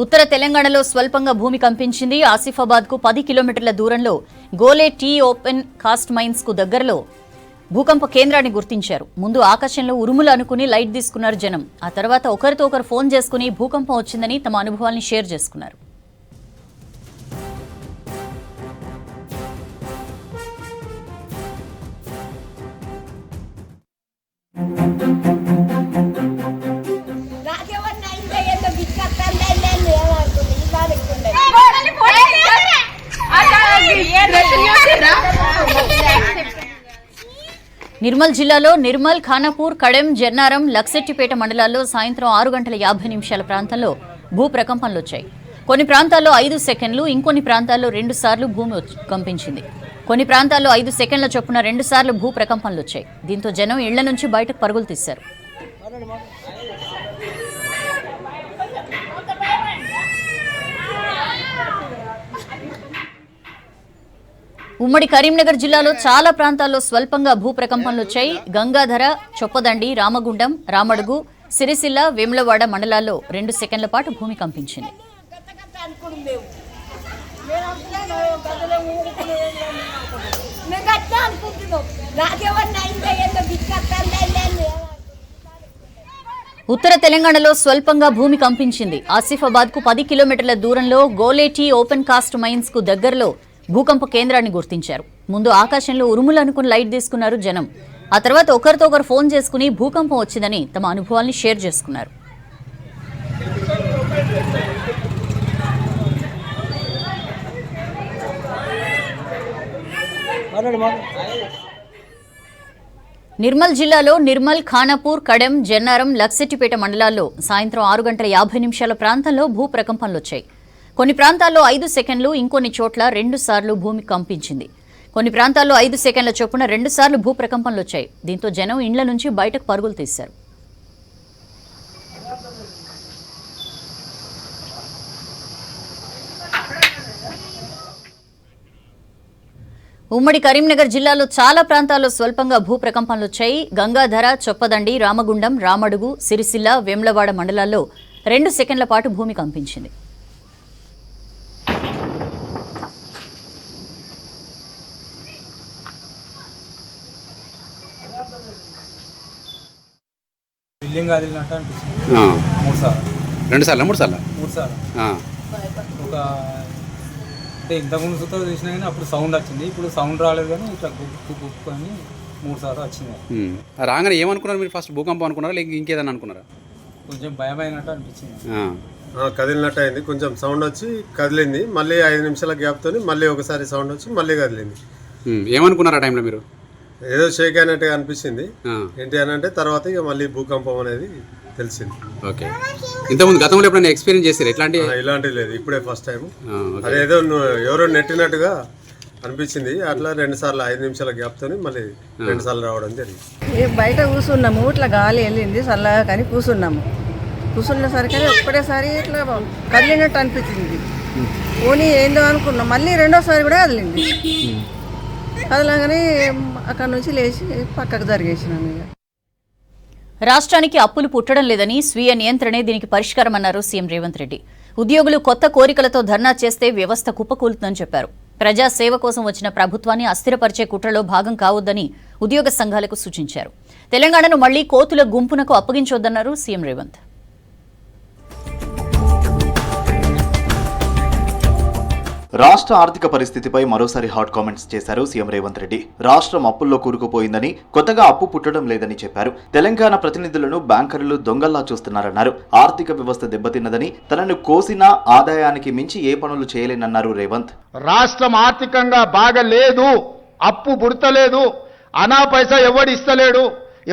ఉత్తర తెలంగాణలో స్వల్పంగా భూమి కంపించింది. ఆసిఫాబాద్కు 10 కిలోమీటర్ల దూరంలో గోలే టీ ఓపెన్ కాస్ట్ మైన్స్ కు దగ్గరలో భూకంప కేంద్రాన్ని గుర్తించారు. ముందు ఆకాశంలో ఉరుములు అనుకుని లైట్ తీసుకున్నారు జనం. ఆ తర్వాత ఒకరితో ఒకరు ఫోన్ చేసుకుని భూకంపం వచ్చిందని తమ అనుభవాల్ని షేర్ చేసుకున్నారు. నిర్మల్ జిల్లాలో నిర్మల్, ఖానాపూర్, కడెం, జన్నారం, లక్సెట్టిపేట మండలాల్లో సాయంత్రం 6:50 ప్రాంతంలో భూ ప్రకంపనలు వచ్చాయి. కొన్ని ప్రాంతాల్లో 5 సెకండ్లు, ఇంకొన్ని ప్రాంతాల్లో 2 సార్లు భూమి కంపించింది. కొన్ని ప్రాంతాల్లో 5 సెకండ్ల చొప్పున 2 సార్లు భూ ప్రకంపనలు వచ్చాయి. దీంతో జనం ఇళ్ల నుంచి బయటకు పరుగులు తీశారు. ఉమ్మడి కరీంనగర్ జిల్లాలో చాలా ప్రాంతాల్లో స్వల్పంగా భూ ప్రకంపనలు వచ్చాయి. గంగాధర, చొప్పదండి, రామగుండం, రామడుగు, సిరిసిల్ల, వేములవాడ మండలాల్లో 2 సెకండ్ల పాటు భూమి కంపించింది. ఉత్తర తెలంగాణలో స్వల్పంగా భూమి కంపించింది. ఆసిఫాబాద్ కు 10 కిలోమీటర్ల దూరంలో గోలేటీ ఓపెన్ కాస్ట్ మైన్స్ కు దగ్గరలో భూకంప కేంద్రాన్ని గుర్తించారు. ముందు ఆకాశంలో ఉరుములు అనుకుని లైట్ తీసుకున్నారు జనం. ఆ తర్వాత ఒకరితో ఒకరు ఫోన్ చేసుకుని భూకంపం వచ్చిందని తమ అనుభవాల్ని షేర్ చేసుకున్నారు. నిర్మల్ జిల్లాలో నిర్మల్, ఖానాపూర్, కడెం, జన్నారం, లక్సెట్టిపేట మండలాల్లో సాయంత్రం 6:50 ప్రాంతంలో భూ ప్రకంపనలు వచ్చాయి. కొన్ని ప్రాంతాల్లో 5 సెకండ్లు, ఇంకొన్ని చోట్ల 2 సార్లు భూమి కంపించింది. కొన్ని ప్రాంతాల్లో 5 సెకండ్ల చొప్పున 2 సార్లు భూ ప్రకంపనలు వచ్చాయి. దీంతో జనం ఇండ్ల నుంచి బయటకు పరుగులు తీశారు. ఉమ్మడి కరీంనగర్ జిల్లాలో చాలా ప్రాంతాల్లో స్వల్పంగా భూ ప్రకంపనలు వచ్చాయి. గంగాధర, చొప్పదండి, రామగుండం, రామడుగు, సిరిసిల్ల, వేములవాడ మండలాల్లో 2 సెకండ్ల పాటు భూమి కంపించింది. బిల్డింగ్ అదిలినట్టు అనిపిస్తుంది. 2 సార్లు 3 సార్లు ఒక అంటే ఇంతకుముందు సుతా చూసినా కానీ అప్పుడు సౌండ్ వచ్చింది. ఇప్పుడు సౌండ్ రాలేదు కానీ ఇట్లా గుప్పు అని 3 సార్లు వచ్చింది. రాగానే ఏమనుకున్నారు మీరు? ఫస్ట్ భూకంపం అనుకున్నారా లేక ఇంకేదన్నా అనుకున్నారా? కొంచెం భయం అయినట్టు అనిపించింది. కదిలినట్టు అయింది. కొంచెం సౌండ్ వచ్చి కదిలింది. మళ్ళీ 5 నిమిషాల గ్యాప్తో మళ్ళీ ఒకసారి సౌండ్ వచ్చి మళ్ళీ కదిలింది. ఏమనుకున్నారు ఆ టైంలో మీరు? ఏదో షేక్ అయినట్టుగా అనిపించింది. ఏంటి అని అంటే తర్వాత ఇక మళ్ళీ భూకంపం అనేది తెలిసింది. ఓకే, ఇంతకుముందు గతంలో ఎప్పుడైనా ఎక్స్పీరియన్స్ చేశారు ఇలాంటివి లేదు, ఇప్పుడే ఫస్ట్ టైం. అదేదో ఎవరో నెట్టినట్టుగా అనిపించింది. అట్లా 2 సార్లు 5 నిమిషాల గ్యాప్తో మళ్ళీ 2 సార్లు రావడం జరిగింది. బయట కూర్చున్నాము, ఇట్లా గాలి వెళ్ళింది చల్లగా కానీ కూర్చున్నాము. కూర్చున్నసరికి ఒక్కటేసారి ఇట్లా కదిలినట్టు అనిపించింది. పోనీ ఏందో అనుకున్నాం. మళ్ళీ రెండోసారి కూడా కదిలింది. కదలగానే అక్కడ నుంచి లేచి పక్కకు జరిగేసినాను. రాష్ట్రానికి అప్పులు పుట్టడం లేదని, స్వీయ నియంత్రణే దీనికి పరిష్కారమన్నారు సీఎం రేవంత్ రెడ్డి. ఉద్యోగులు కొత్త కోరికలతో ధర్నా చేస్తే వ్యవస్థ కుప్పకూలుతుందని చెప్పారు. ప్రజా సేవ కోసం వచ్చిన ప్రభుత్వాన్ని అస్థిరపరిచే కుట్రలో భాగం కావద్దని ఉద్యోగ సంఘాలకు సూచించారు. తెలంగాణను మళ్లీ కోతుల గుంపునకు అప్పగించొద్దన్నారు సీఎం రేవంత్. రాష్ట్ర ఆర్థిక పరిస్థితిపై మరోసారి హాట్ కామెంట్స్ చేశారు సీఎం రేవంత్ రెడ్డి. రాష్ట్రం అప్పుల్లో కూరుకుపోయిందని, కొత్తగా అప్పు పుట్టడం లేదని చెప్పారు. తెలంగాణ ప్రతినిధులను బ్యాంకర్లు దొంగల్లా చూస్తున్నారన్నారు. ఆర్థిక వ్యవస్థ దెబ్బతిన్నదని, తనను కోసిన ఆదాయానికి మించి ఏ పనులు చేయలేనన్నారు రేవంత్. రాష్ట్రం ఆర్థికంగా బాగలేదు, అప్పు పుడతలేదు, అనా పైసా ఎవడు ఇస్తలేడు.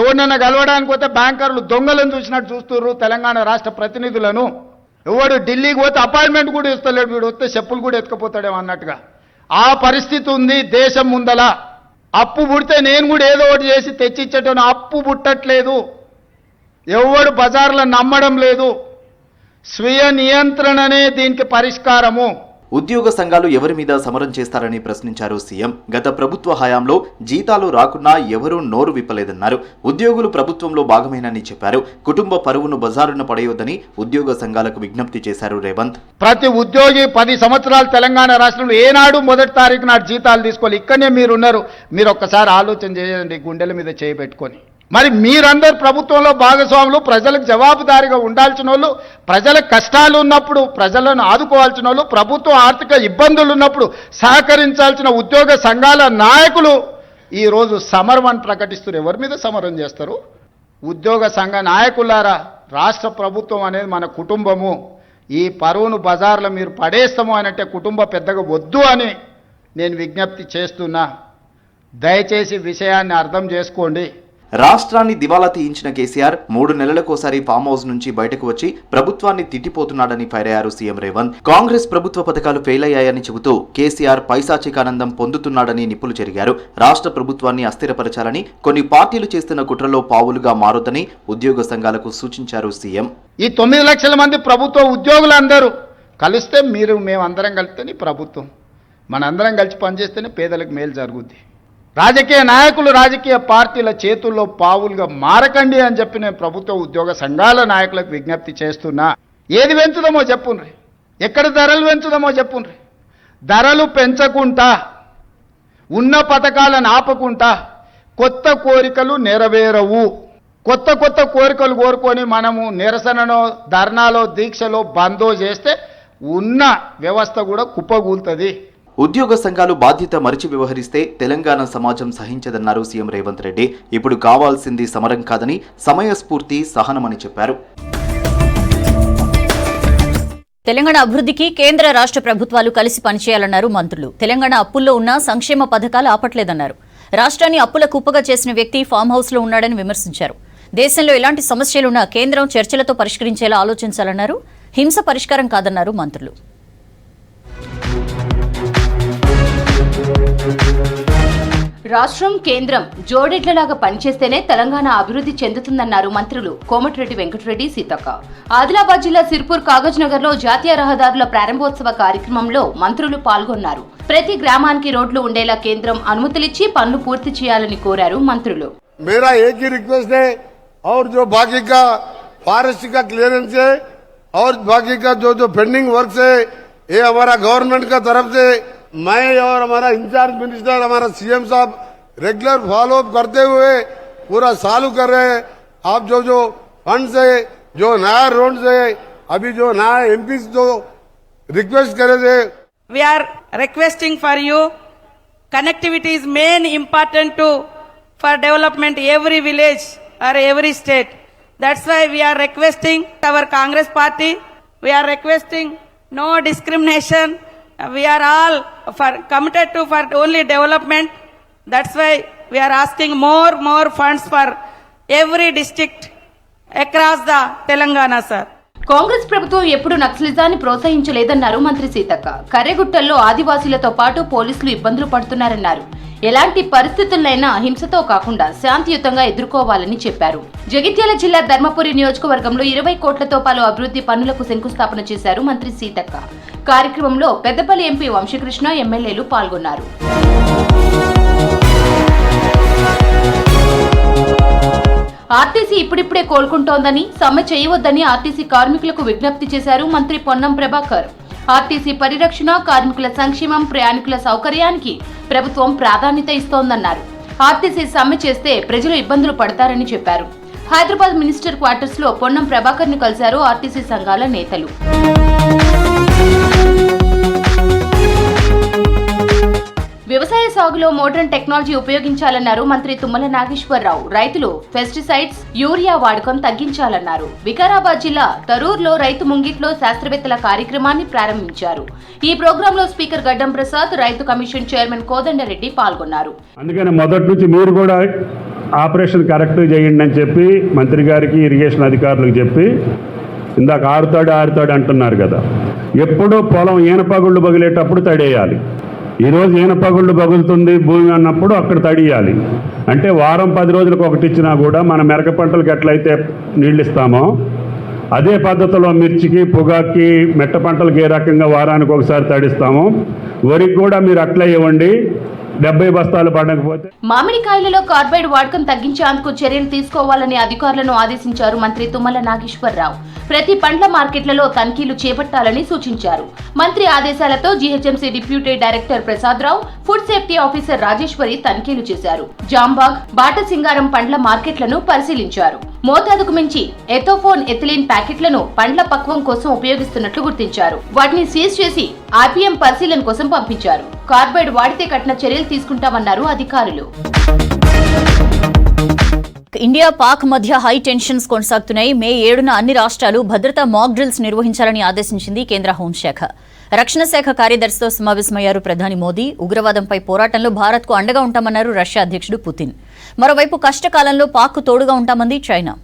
ఎవరినైనా కలవడానికి పోతే బ్యాంకర్లు దొంగలను చూసినట్టు చూస్తున్నారు తెలంగాణ రాష్ట్ర ప్రతినిధులను. ఎవడు ఢిల్లీకి పోతే అపాయింట్మెంట్ కూడా ఇస్తలేడు, వీడు వస్తే చెప్పులు కూడా ఎత్తుకపోతాడేమో అన్నట్టుగా ఆ పరిస్థితి ఉంది దేశం ముందల. అప్పు పుడితే నేను కూడా ఏదో ఒకటి చేసి తెచ్చిచ్చేటోను, అప్పు పుట్టట్లేదు. ఎవడు బజార్లో నమ్మడం లేదు. స్వీయ నియంత్రణనే దీనికి పరిష్కారము. ఉద్యోగ సంఘాలు ఎవరి మీద సమరం చేస్తారని ప్రశ్నించారు సీఎం. గత ప్రభుత్వ హయాంలో జీతాలు రాకున్నా ఎవరూ నోరు విప్పలేదన్నారు. ఉద్యోగులు ప్రభుత్వంలో భాగమేనని చెప్పారు. కుటుంబ పరువును బజారున పడేయొద్దని ఉద్యోగ సంఘాలకు విజ్ఞప్తి చేశారు రేవంత్. ప్రతి ఉద్యోగి 10 సంవత్సరాలు తెలంగాణ రాష్ట్రంలో ఏనాడు మొదటి తారీఖు నాడు జీతాలు తీసుకోవాలి. ఇక్కడనే మీరున్నారు. మీరు ఒక్కసారి ఆలోచన చేయండి, గుండెల మీద చేయబెట్టుకొని. మరి మీరందరూ ప్రభుత్వంలో భాగస్వాములు, ప్రజలకు జవాబుదారీగా ఉండాల్సిన వాళ్ళు, ప్రజల కష్టాలు ఉన్నప్పుడు ప్రజలను ఆదుకోవాల్సిన వాళ్ళు, ప్రభుత్వం ఆర్థిక ఇబ్బందులు ఉన్నప్పుడు సహకరించాల్సిన ఉద్యోగ సంఘాల నాయకులు ఈరోజు సమరం అని ప్రకటిస్తారు. ఎవరి మీద సమరం చేస్తారు? ఉద్యోగ సంఘ నాయకులారా, రాష్ట్ర ప్రభుత్వం అనేది మన కుటుంబము. ఈ పరువును బజార్లో మీరు పడేస్తాము అని అంటే కుటుంబ పెద్దగా వద్దు అని నేను విజ్ఞప్తి చేస్తున్నా. దయచేసి విషయాన్ని అర్థం చేసుకోండి. రాష్ట్రాన్ని దివాలా తీయించిన కేసీఆర్ 3 నెలలకోసారి ఫామ్ హౌస్ నుంచి బయటకు వచ్చి ప్రభుత్వాన్ని తిట్టిపోతున్నాడని ఫైర్ అయ్యారు సీఎం రేవంత్. కాంగ్రెస్ ప్రభుత్వ పథకాలు ఫెయిల్ అయ్యాయని చెబుతూ కేసీఆర్ పైశాచికానందం పొందుతున్నాడని నిప్పులు చెరిగారు. రాష్ట్ర ప్రభుత్వాన్ని అస్థిరపరచాలని కొన్ని పార్టీలు చేస్తున్న కుట్రలో పావులుగా మారొద్దని ఉద్యోగ సంఘాలకు సూచించారు సీఎం. ఈ 9 లక్షల మంది ప్రభుత్వ ఉద్యోగులందరూ కలిస్తే మేమందరం కలిస్తేనే ప్రభుత్వం, మనందరం కలిసి పనిచేస్తేనే పేదలకు మేలు జరుగుద్ది. రాజకీయ నాయకులు రాజకీయ పార్టీల చేతుల్లో పావులుగా మారకండి అని చెప్పి నేను ప్రభుత్వ ఉద్యోగ సంఘాల నాయకులకు విజ్ఞప్తి చేస్తున్నా. ఏది పెంచుదామో చెప్పుండ్రి, ఎక్కడ ధరలు పెంచుదామో చెప్పుండ్రి. ధరలు పెంచకుండా, ఉన్న పథకాలను ఆపకుండా కొత్త కోరికలు నెరవేరవు. కొత్త కోరికలు కోరుకొని మనము నిరసనలో, ధర్నాలో, దీక్షలో బందో చేస్తే ఉన్న వ్యవస్థ కూడా కుప్పగూలుతుంది. ఉద్యోగ సంఘాలు బాధ్యత మరిచి వ్యవహరిస్తే తెలంగాణ సమాజం సహించదన్నారు సీఎం రేవంత్ రెడ్డి. ఇప్పుడు కావాల్సింది సమరం కాదని సమయస్ఫూర్తి, సహనమని చెప్పారు. తెలంగాణ అభివృద్ధికి కేంద్ర రాష్ట్ర ప్రభుత్వాలు కలిసి పనిచేయాలన్నారు మంత్రులు. తెలంగాణ అప్పుల్లో ఉన్న సంక్షేమ పథకాలు ఆపట్లేదన్నారు. రాష్ట్రాన్ని అప్పుల కుప్పగా చేసిన వ్యక్తి ఫామ్ హౌస్ లో ఉన్నాడని విమర్శించారు. దేశంలో ఎలాంటి సమస్యలున్నా కేంద్రం చర్చలతో పరిష్కరించేలా ఆలోచించాలన్నారు. హింస పరిష్కారం కాదన్నారు మంత్రులు. రాష్ట్రం, కేంద్రం జోడెడ్లలాగా పనిచేస్తేనే తెలంగాణ అభివృద్ధి చెందుతుందన్నారు మంత్రులు కోమటిరెడ్డి వెంకటరెడ్డి, సీతక్క. ఆదిలాబాద్ జిల్లా సిర్పూర్ కాగజ్ నగర్ లో జాతీయ రహదారుల ప్రారంభోత్సవ కార్యక్రమంలో మంత్రులు పాల్గొన్నారు. ప్రతి గ్రామానికి రోడ్లు ఉండేలా కేంద్రం అనుమతులిచ్చి పనులు పూర్తి చేయాలని కోరారు మంత్రులు. मेरा एक ही रिक्वेस्ट है और जो बाकी का फॉरेस्ट का क्लियरेंस है और बाकी का जो पेंडिंग वर्क है ये हमारा गवर्नमेंट का तरफ से मैं और हमारा इंचार्ज मिनिस्टर हमारा सीएम साहब रेगुलर फॉलो अप करते हुए पूरा चालू कर रहे हैं. आप जो फंड से जो नया रोड से अभी जो नया एमपी जो रिक्वेस्ट करे थे, we are requesting for you. Connectivity is main important to for development every village or every state. That's why we are requesting our Congress party. We are requesting no discrimination. We are all committed to for only development. That's why we are asking more funds for every district across the Telangana, sir. Congress ప్రభుత్వం ఎప్పుడు నక్సలిజాన్ని ప్రోత్సహించలేదన్నారు మంత్రి సీతక్క. కర్రెగుట్టల్లో ఆదివాసీలతో పాటు పోలీసులు ఇబ్బందులు పడుతున్నారన్నారు. ఎలాంటి పరిస్థితులైనా హింసతో కాకుండా శాంతియుతంగా ఎదుర్కోవాలని చెప్పారు. జగిత్యాల జిల్లా ధర్మపురి నియోజకవర్గంలో 20 కోట్లతో పలు అభివృద్ధి పనులకు శంకుస్థాపన చేశారు మంత్రి సీతక్క. కార్యక్రమంలో పెద్దపల్లి ఎంపీ వంశీకృష్ణ, ఎమ్మెల్యేలు పాల్గొన్నారు. ఆర్టీసీ ఇప్పుడిప్పుడే కోలుకుంటోందని, సమ్మె చేయవద్దని ఆర్టీసీ కార్మికులకు విజ్ఞప్తి చేశారు మంత్రి పొన్నం ప్రభాకర్. ఆర్టీసీ పరిరక్షణ, కార్మికుల సంక్షేమం, ప్రయాణికుల సౌకర్యానికి ప్రభుత్వం ప్రాధాన్యత ఇస్తోందన్నారు. ఆర్టీసీ సమ్మె చేస్తే ప్రజలు ఇబ్బందులు పడతారని చెప్పారు. హైదరాబాద్ మినిస్టర్ క్వార్టర్స్ లో పొన్నం ప్రభాకర్ ను కలిశారు ఆర్టీసీ సంఘాల నేతలు. వ్యవసాయ సాగులో మోడర్న్ టెక్నాలజీ ఉపయోగించాలన్నారు మంత్రి తుమ్మల నాగేశ్వరరావు. రైతులు పెస్టిసైడ్స్, యూరియా వాడకం తగ్గించాలన్నారు. వికారాబాద్ జిల్లా తరూర్లో రైతు ముంగిట్లో శాస్త్రవేత్తల కార్యక్రమాన్ని ప్రారంభించారు. ఈ ప్రోగ్రాంలో స్పీకర్ గడ్డం ప్రసాద్, రైతు కమిషన్ చైర్మన్ కోదండరెడ్డి పాల్గొన్నారు. అందుకని మొదటి నుంచి మీరు కూడా ఆపరేషన్ కరెక్ట్ చేయండి అని చెప్పి మంత్రి గారికి, ఇరిగేషన్ అధికారులకు చెప్పి, ఇందాక ఆరుతాడు అంటున్నారు కదా, ఎప్పుడూ పొలం ఈనపగుళ్ళు పగిలేటప్పుడు తడేయాలి. ఈరోజు ఈనపగుళ్ళు పగులుతుంది భూమి అన్నప్పుడు అక్కడ తడియాలి. అంటే వారం 10 రోజులకు ఒకటి ఇచ్చినా కూడా మన మెరక పంటలకు ఎట్లయితే నీళ్ళు ఇస్తామో అదే పద్ధతిలో మిర్చికి, పొగాకి, మెట్ట పంటలకు ఏ రకంగా వారానికి ఒకసారి తడిస్తామో వరికి కూడా మీరు అట్లా ఇవ్వండి. 70 బస్తాలు పడకపోతే మామిడికాయలలో కార్బైడ్ వాడకం తగ్గించేందుకు చర్యలు తీసుకోవాలని అధికారులను ఆదేశించారు మంత్రి తుమ్మల నాగేశ్వరరావు. ప్రతి పండ్ల మార్కెట్లలో తనిఖీలు చేపట్టాలని సూచించారు. మంత్రి ఆదేశాలతో జీహెచ్ఎంసీ డిప్యూటీ డైరెక్టర్ ప్రసాద్ రావు, ఫుడ్ సేఫ్టీ ఆఫీసర్ రాజేశ్వరి తనిఖీలు చేశారు. జాంబాగ్, బాటసింగారం పండ్ల మార్కెట్లను పరిశీలించారు. మోతాదుకు మించి ఎథోఫోన్ ఎథిలీన్ ప్యాకెట్లను పండ్ల పక్వం కోసం ఉపయోగిస్తున్నట్లు గుర్తించారు. వాటిని సీజ్ చేసి ఆర్పీఎం పరిశీలన కోసం పంపించారు. కార్బైడ్ వాడితే కఠిన చర్యలు తీసుకుంటామన్నారు అధికారులు. ఇండియా పాక్ మధ్య హై టెన్షన్స్ కొనసాగుతున్నాయి. మే 7న అన్ని రాష్ట్రాలు భద్రతా మాక్ డ్రిల్స్ నిర్వహించాలని ఆదేశించింది కేంద్ర హోంశాఖ. రక్షణ శాఖ కార్యదర్శితో సమావేశమయ్యారు ప్రధాని మోదీ. ఉగ్రవాదంపై పోరాటంలో భారత్కు అండగా ఉంటామన్నారు రష్యా అధ్యక్షుడు పుతిన్. మరోవైపు కష్టకాలంలో పాక్కు తోడుగా ఉంటామంది చైనా.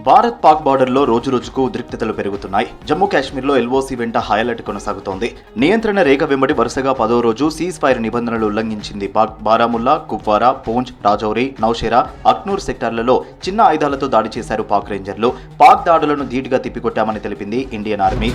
భారత్ పాక్ బార్డర్లో రోజురోజుకు ఉద్రిక్తతలు పెరుగుతున్నాయి. జమ్మూ కాశ్మీర్లో ఎల్ఓసీ వెంట హై అలర్ట్ కొనసాగుతోంది. నియంత్రణ రేఖ వెంబడి వరుసగా 10వ రోజు సీజ్ ఫైర్ నిబంధనలు ఉల్లంఘించింది పాక్. బారాముల్లా, కుప్వారా, పూంచ్, రాజౌరి, నౌషేరా, అక్నూర్ సెక్టార్లలో చిన్న ఆయుధాలతో దాడి చేశారు పాక్ రేంజర్లు. పాక్ దాడులను ధీటుగా తిప్పికొట్టామని తెలిపింది ఇండియన్ ఆర్మీ.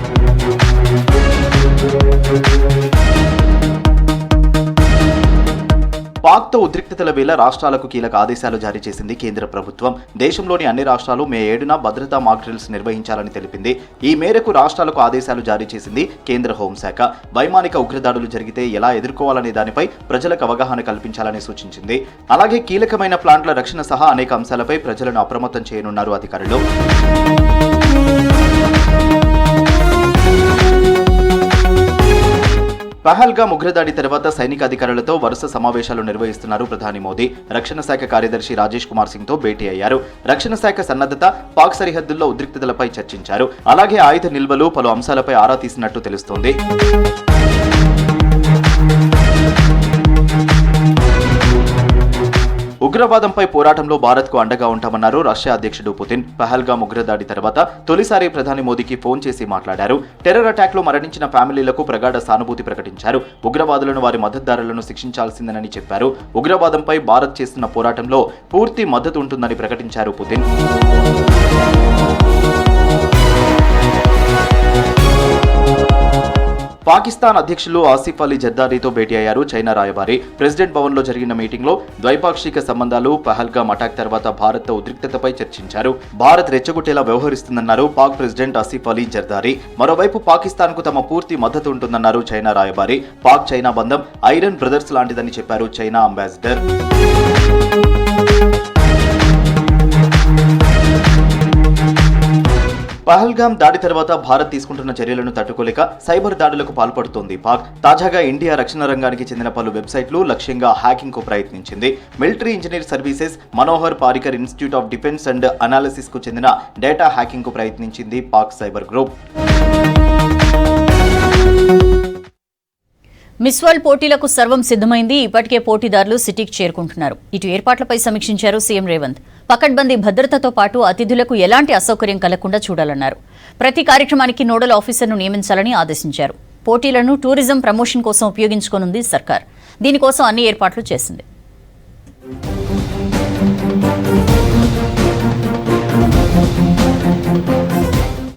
పాక్తో ఉద్రిక్తతల వేళ రాష్ట్రాలకు కీలక ఆదేశాలు జారీ చేసింది కేంద్ర ప్రభుత్వం. దేశంలోని అన్ని రాష్ట్రాలు మే 7న భద్రతా మాక్ డ్రిల్స్ నిర్వహించాలని తెలిపింది. ఈ మేరకు రాష్ట్రాలకు ఆదేశాలు జారీ చేసింది కేంద్ర హోంశాఖ. వైమానిక ఉగ్రదాడులు జరిగితే ఎలా ఎదుర్కోవాలనే దానిపై ప్రజలకు అవగాహన కల్పించాలని సూచించింది. అలాగే కీలకమైన ప్లాంట్ల రక్షణ సహా అనేక అంశాలపై ప్రజలను అప్రమత్తం చేయనున్నారు అధికారులు. పహల్గామ్ ఉగ్రదాడి తర్వాత సైనిక అధికారులతో వరుస సమావేశాలు నిర్వహిస్తున్నారు ప్రధాని మోదీ. రక్షణ శాఖ కార్యదర్శి రాజేష్ కుమార్ సింగ్ తో భేటీ అయ్యారు. రక్షణ శాఖ సన్నద్ధత, పాక్ సరిహద్దుల్లో ఉద్రిక్తతలపై చర్చించారు. అలాగే ఆయుధ నిల్వలు, పలు అంశాలపై ఆరా తీసినట్టు తెలుస్తోంది. ఉగ్రవాదంపై పోరాటంలో భారత్కు అండగా ఉంటామన్నారు రష్యా అధ్యక్షుడు పుతిన్. పహల్గామ్ ఉగ్రదాడి తర్వాత తొలిసారి ప్రధాని మోదీకి ఫోన్ చేసి మాట్లాడారు. టెర్రర్ అటాక్లో మరణించిన ఫ్యామిలీలకు ప్రగాఢ సానుభూతి ప్రకటించారు. ఉగ్రవాదులను, వారి మద్దతుదారులను శిక్షించాల్సిందేనని చెప్పారు. ఉగ్రవాదంపై భారత్ చేస్తున్న పోరాటంలో పూర్తి మద్దతు ఉంటుందని ప్రకటించారు పుతిన్. పాకిస్తాన్ అధ్యక్షులు ఆసిఫ్ అలీ జర్దారీతో భేటీ అయ్యారు చైనా రాయబారి. ప్రెసిడెంట్ భవన్ లో జరిగిన మీటింగ్ లో ద్వైపాక్షిక సంబంధాలు, పహల్గామ్ అటాక్ తర్వాత భారత్ ఉద్రిక్తతపై చర్చించారు. భారత్ రెచ్చగొట్టేలా వ్యవహరిస్తుందన్నారు పాక్ ప్రెసిడెంట్ ఆసిఫ్ అలీ జర్దారీ. మరోవైపు పాకిస్తాన్ కు తమ పూర్తి మద్దతు ఉంటుందన్నారు చైనా రాయబారి. పాక్ చైనా బంధం ఐరన్ బ్రదర్స్ లాంటిదని చెప్పారు చైనా అంబాసిడర్. పహల్గామ్ దాడి తర్వాత భారత్ తీసుకుంటున్న చర్యలను తట్టుకోలేక సైబర్ దాడులకు పాల్పడుతోంది పాక్. తాజాగా ఇండియా రక్షణ రంగానికి చెందిన పలు వెబ్సైట్లు లక్ష్యంగా హ్యాకింగ్ కు ప్రయత్నించింది. Military engineer services, Manohar Parrikar institute of defence and analysis కు చెందిన డేటా హ్యాకింగ్ కు ప్రయత్నించింది Pak cyber group. Miss world పోటీలకు సర్వం సిద్ధమైంది. ఇప్పటికే పోటీదారులు సిటీకి చేరుకుంటున్నారు. ఇటు ఏర్పాట్లపై సమీక్షించారు సీఎం రేవంత్. పకడ్బందీ భద్రతతో పాటు అతిథులకు ఎలాంటి అసౌకర్యం కలగకుండా చూడాలన్నారు. ప్రతి కార్యక్రమానికి నోడల్ ఆఫీసర్ను నియమించాలని ఆదేశించారు. పోటీలను టూరిజం ప్రమోషన్ కోసం ఉపయోగించుకోనుంది సర్కార్. దీనికోసం అన్ని ఏర్పాట్లు చేసింది.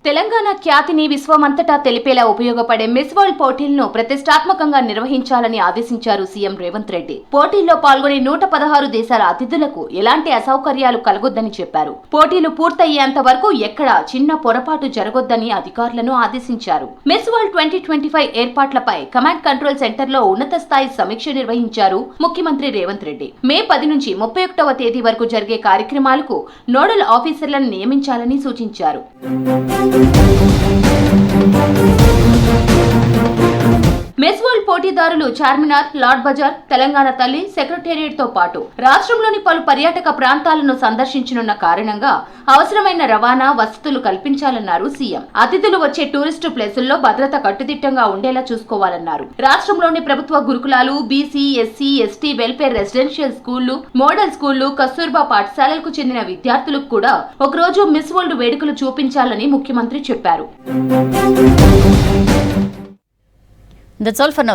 తెలంగాణ ఖ్యాతిని విశ్వమంతటా తెలిపేలా ఉపయోగపడే మిస్ వరల్డ్ పోటీలను ప్రతిష్టాత్మకంగా నిర్వహించాలని ఆదేశించారు సీఎం రేవంత్ రెడ్డి. పోటీల్లో పాల్గొనే 116 దేశాల అతిథులకు ఎలాంటి అసౌకర్యాలు కలగొద్దని చెప్పారు. పోటీలు పూర్తయ్యేంత వరకు ఎక్కడా చిన్న పొరపాటు జరగొద్దని అధికారులను ఆదేశించారు. మిస్ వరల్డ్ 2025 ఏర్పాట్లపై కమాండ్ కంట్రోల్ సెంటర్ లో ఉన్నత స్థాయి సమీక్ష నిర్వహించారు ముఖ్యమంత్రి రేవంత్ రెడ్డి. మే 10 నుంచి 31వ తేదీ వరకు జరిగే కార్యక్రమాలకు నోడల్ ఆఫీసర్లను నియమించాలని సూచించారు. మిస్ వరల్డ్ పోటీదారులు చార్మినార్, లార్డ్ బజార్, తెలంగాణ తల్లి, సెక్రటేరియట్ తో పాటు రాష్ట్రంలోని పలు పర్యాటక ప్రాంతాలను సందర్శించనున్న కారణంగా అవసరమైన రవాణా వసతులు కల్పించాలన్నారు సీఎం. అతిథులు వచ్చే టూరిస్టు ప్లేసుల్లో భద్రత కట్టుదిట్టంగా ఉండేలా చూసుకోవాలన్నారు. రాష్ట్రంలోని ప్రభుత్వ గురుకులాలు, BC, SC, ST welfare residential స్కూళ్లు, మోడల్ స్కూళ్లు, కస్తూర్బా పాఠశాలలకు చెందిన విద్యార్థులకు కూడా ఒకరోజు మిస్ వరల్డ్ వేడుకలు చూపించాలని ముఖ్యమంత్రి చెప్పారు. That's all for now.